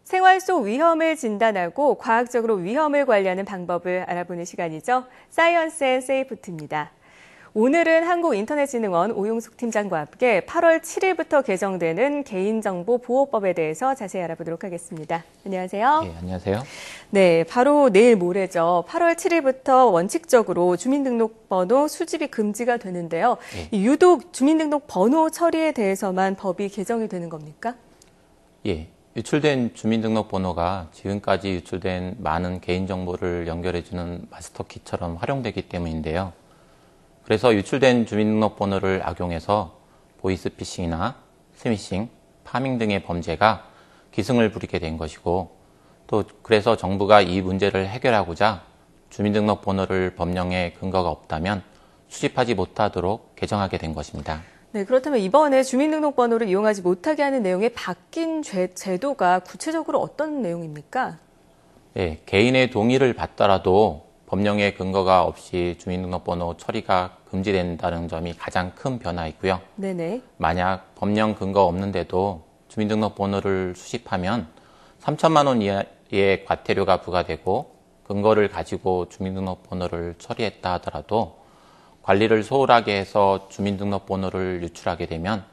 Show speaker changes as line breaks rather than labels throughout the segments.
생활 속 위험을 진단하고 과학적으로 위험을 관리하는 방법을 알아보는 시간이죠. 사이언스 앤 세이프티입니다. 오늘은 한국인터넷진흥원 오용숙 팀장과 함께 8월 7일부터 개정되는 개인정보보호법에 대해서 자세히 알아보도록 하겠습니다. 안녕하세요.
네, 안녕하세요.
네, 바로 내일 모레죠. 8월 7일부터 원칙적으로 주민등록번호 수집이 금지가 되는데요.
예.
유독 주민등록번호 처리에 대해서만 법이 개정이 되는 겁니까?
예, 유출된 주민등록번호가 지금까지 유출된 많은 개인정보를 연결해주는 마스터키처럼 활용되기 때문인데요. 그래서 유출된 주민등록번호를 악용해서 보이스피싱이나 스미싱, 파밍 등의 범죄가 기승을 부리게 된 것이고, 또 그래서 정부가 이 문제를 해결하고자 주민등록번호를 법령에 근거가 없다면 수집하지 못하도록 개정하게 된 것입니다.
네, 그렇다면 이번에 주민등록번호를 이용하지 못하게 하는 내용의 바뀐 제도가 구체적으로 어떤 내용입니까?
예, 개인의 동의를 받더라도 법령에 근거가 없이 주민등록번호 처리가 금지된다는 점이 가장 큰 변화이고요.
네네.
만약 법령 근거 없는데도 주민등록번호를 수집하면 3천만 원 이하의 과태료가 부과되고, 근거를 가지고 주민등록번호를 처리했다 하더라도 관리를 소홀하게 해서 주민등록번호를 유출하게 되면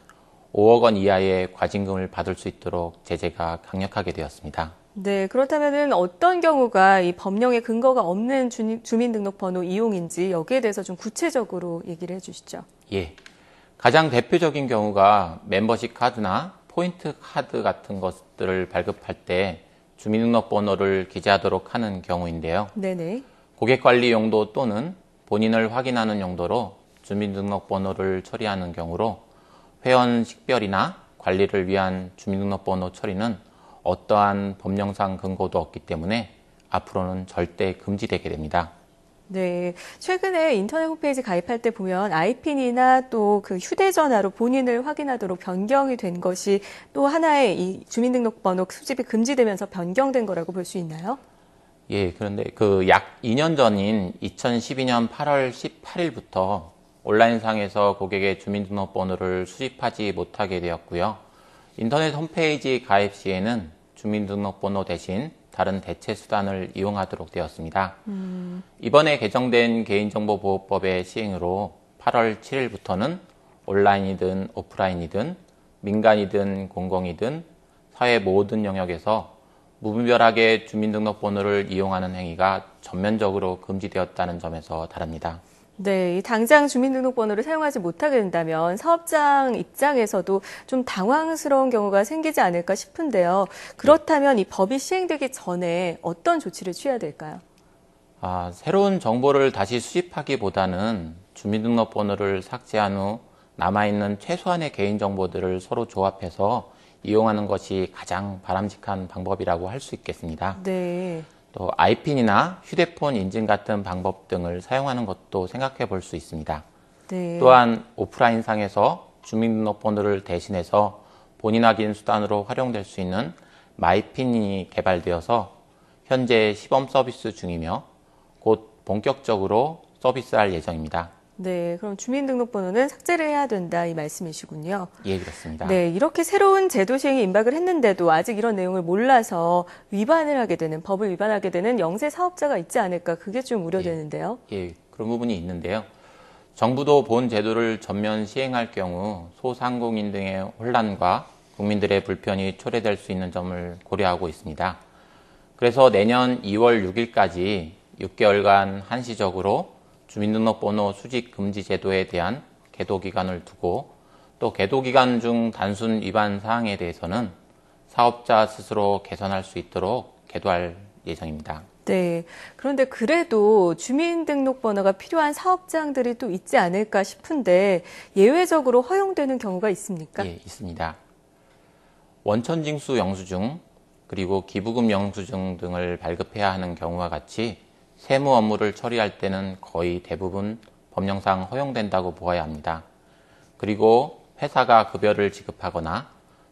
5억 원 이하의 과징금을 받을 수 있도록 제재가 강력하게 되었습니다.
네, 그렇다면 어떤 경우가 이 법령에 근거가 없는 주민등록번호 이용인지 여기에 대해서 좀 구체적으로 얘기를 해주시죠.
예, 가장 대표적인 경우가 멤버십 카드나 포인트 카드 같은 것들을 발급할 때 주민등록번호를 기재하도록 하는 경우인데요.
네네.
고객관리 용도 또는 본인을 확인하는 용도로 주민등록번호를 처리하는 경우로 회원 식별이나 관리를 위한 주민등록번호 처리는 어떠한 법령상 근거도 없기 때문에 앞으로는 절대 금지되게 됩니다.
네, 최근에 인터넷 홈페이지 가입할 때 보면 아이핀이나 또 그 휴대전화로 본인을 확인하도록 변경이 된 것이 또 하나의 이 주민등록번호 수집이 금지되면서 변경된 거라고 볼 수 있나요?
예, 그런데 약 2년 전인 2012년 8월 18일부터 온라인상에서 고객의 주민등록번호를 수집하지 못하게 되었고요. 인터넷 홈페이지 가입 시에는 주민등록번호 대신 다른 대체 수단을 이용하도록 되었습니다. 이번에 개정된 개인정보보호법의 시행으로 8월 7일부터는 온라인이든 오프라인이든 민간이든 공공이든 사회 모든 영역에서 무분별하게 주민등록번호를 이용하는 행위가 전면적으로 금지되었다는 점에서 다릅니다.
네, 당장 주민등록번호를 사용하지 못하게 된다면 사업장 입장에서도 좀 당황스러운 경우가 생기지 않을까 싶은데요. 그렇다면 이 법이 시행되기 전에 어떤 조치를 취해야 될까요?
새로운 정보를 다시 수집하기보다는 주민등록번호를 삭제한 후 남아있는 최소한의 개인정보들을 서로 조합해서 이용하는 것이 가장 바람직한 방법이라고 할 수 있겠습니다.
네.
또 아이핀이나 휴대폰 인증 같은 방법 등을 사용하는 것도 생각해 볼 수 있습니다.
네.
또한 오프라인상에서 주민등록번호를 대신해서 본인 확인 수단으로 활용될 수 있는 마이핀이 개발되어서 현재 시범 서비스 중이며 곧 본격적으로 서비스할 예정입니다.
네, 그럼 주민등록번호는 삭제를 해야 된다 이 말씀이시군요.
예, 그렇습니다.
네, 이렇게 새로운 제도 시행이 임박을 했는데도 아직 이런 내용을 몰라서 위반을 하게 되는, 법을 위반하게 되는 영세 사업자가 있지 않을까, 그게 좀 우려되는데요.
예, 그런 부분이 있는데요. 정부도 본 제도를 전면 시행할 경우 소상공인 등의 혼란과 국민들의 불편이 초래될 수 있는 점을 고려하고 있습니다. 그래서 내년 2월 6일까지 6개월간 한시적으로 주민등록번호 수집 금지 제도에 대한 계도 기간을 두고, 또 계도 기간 중 단순 위반 사항에 대해서는 사업자 스스로 개선할 수 있도록 계도할 예정입니다.
네. 그런데 그래도 주민등록번호가 필요한 사업장들이 또 있지 않을까 싶은데 예외적으로 허용되는 경우가 있습니까?
예, 있습니다. 원천징수 영수증, 그리고 기부금 영수증 등을 발급해야 하는 경우와 같이 세무 업무를 처리할 때는 거의 대부분 법령상 허용된다고 보아야 합니다. 그리고 회사가 급여를 지급하거나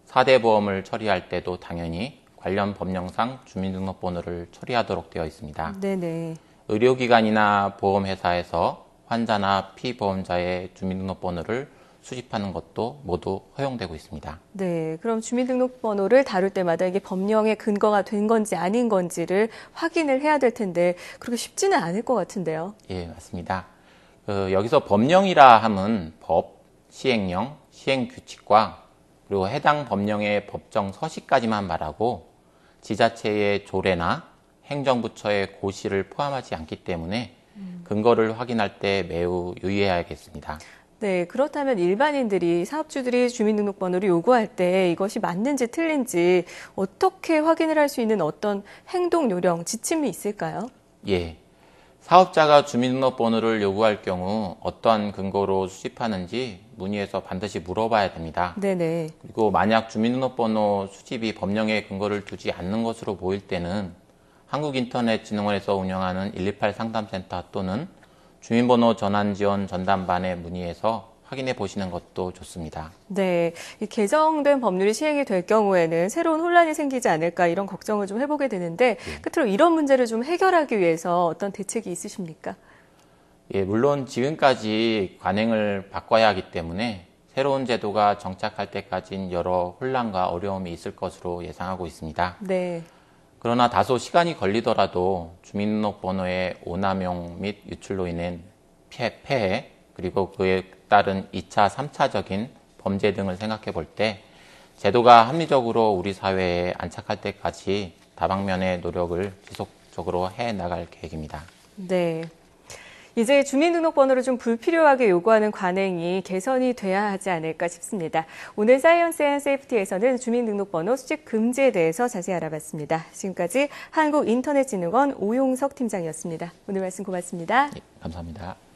4대 보험을 처리할 때도 당연히 관련 법령상 주민등록번호를 처리하도록 되어 있습니다.
네네.
의료기관이나 보험회사에서 환자나 피보험자의 주민등록번호를 수집하는 것도 모두 허용되고 있습니다.
네, 그럼 주민등록번호를 다룰 때마다 이게 법령의 근거가 된 건지 아닌 건지를 확인을 해야 될 텐데 그렇게 쉽지는 않을 것 같은데요.
예, 맞습니다. 여기서 법령이라 함은 법, 시행령, 시행규칙과 그리고 해당 법령의 법정 서식까지만 말하고 지자체의 조례나 행정부처의 고시를 포함하지 않기 때문에 근거를 확인할 때 매우 유의해야겠습니다.
네, 그렇다면 일반인들이 사업주들이 주민등록번호를 요구할 때 이것이 맞는지 틀린지 어떻게 확인을 할 수 있는 어떤 행동 요령, 지침이 있을까요?
예. 사업자가 주민등록번호를 요구할 경우 어떠한 근거로 수집하는지 문의해서 반드시 물어봐야 됩니다.
네네.
그리고 만약 주민등록번호 수집이 법령에 근거를 두지 않는 것으로 보일 때는 한국인터넷진흥원에서 운영하는 128 상담센터 또는 주민번호 전환지원 전담반에 문의해서 확인해 보시는 것도 좋습니다.
네, 이 개정된 법률이 시행이 될 경우에는 새로운 혼란이 생기지 않을까 이런 걱정을 좀 해보게 되는데 끝으로 이런 문제를 좀 해결하기 위해서 어떤 대책이 있으십니까?
예, 물론 지금까지 관행을 바꿔야 하기 때문에 새로운 제도가 정착할 때까지는 여러 혼란과 어려움이 있을 것으로 예상하고 있습니다.
네.
그러나 다소 시간이 걸리더라도 주민등록번호의 오남용 및 유출로 인한 폐해 그리고 그에 따른 2차, 3차적인 범죄 등을 생각해 볼 때 제도가 합리적으로 우리 사회에 안착할 때까지 다방면의 노력을 지속적으로 해 나갈 계획입니다.
네. 이제 주민등록번호를 좀 불필요하게 요구하는 관행이 개선이 돼야 하지 않을까 싶습니다. 오늘 사이언스 앤 세이프티에서는 주민등록번호 수집 금지에 대해서 자세히 알아봤습니다. 지금까지 한국인터넷진흥원 오용석 팀장이었습니다. 오늘 말씀 고맙습니다.
네, 감사합니다.